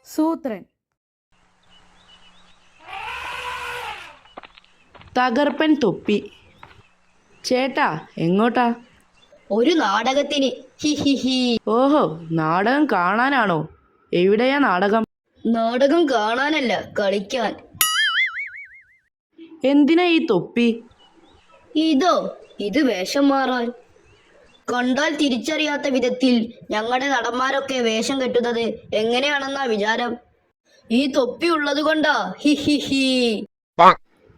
സൂത്രൻ. തകർപ്പൻ തൊപ്പി. ചേട്ടാ, എങ്ങോട്ടാ? ഒരു നാടകത്തിന്. ഹി ഹി ഹി. ഓഹോ, നാടകം കാണാനാണോ? എവിടെയാ നാടകം? നാടകം കാണാനല്ല, കളിക്കാൻ. എന്തിനാ ഈ തൊപ്പി? ഇത് വേഷം മാറാൻ. കണ്ടാൽ തിരിച്ചറിയാത്ത വിധത്തിൽ ഞങ്ങളുടെ നടന്മാരൊക്കെ വേഷം കെട്ടുന്നത് എങ്ങനെയാണെന്നാ വിചാരം. ഈ തൊപ്പി ഉള്ളത് കൊണ്ടാ. ഹി ഹി ഹി.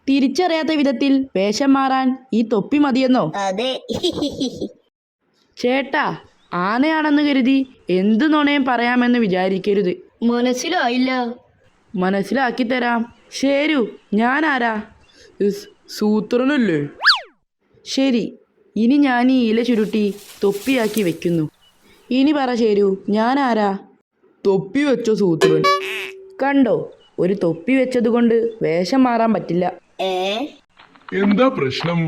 തിരിച്ചറിയാത്ത വിധത്തിൽ വേഷം മാറാൻ ഈ തൊപ്പി മതിയെന്നോ? അതെ. ചേട്ടാ, ആനയാണെന്ന് കരുതി എന്ത് നുണയും പറയാമെന്ന് വിചാരിക്കരുത്. മനസ്സിലായില്ല. മനസ്സിലാക്കി തരാം. ശരു, ഞാൻ ആരാ? സൂത്രനല്ലേ? ശരി, ഇനി ഞാൻ ഈ ഇല ചുരുട്ടി തൊപ്പിയാക്കി വെക്കുന്നു. ഇനി പറ ശരു, ഞാൻ ആരാ? തൊപ്പി വെച്ച സൂത്രൻ. കണ്ടോ, ഒരു തൊപ്പി വെച്ചത് കൊണ്ട് വേഷം മാറാൻ പറ്റില്ല. എന്താ പ്രശ്നം?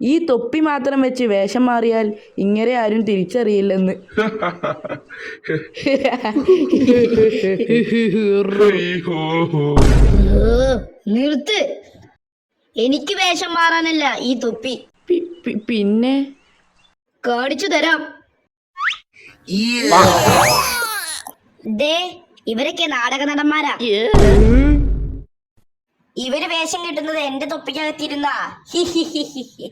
ഈ തൊപ്പി മാത്രം വെച്ച് വേഷം മാറിയാൽ ഇങ്ങനെ ആരും തിരിച്ചറിയില്ലെന്ന്. നിർത്ത്. എനിക്ക് വേഷം മാറാനല്ല ഈ തൊപ്പി. പിന്നെ കാണിച്ചു തരാം. ദേ, ഇവരൊക്കെ നാടക നടന്മാരാ. ഇവര് വേഷം കിട്ടുന്നത് എന്റെ തൊപ്പിക്കകത്തിരുന്നാ. ഹി ഹി ഹി ഹി.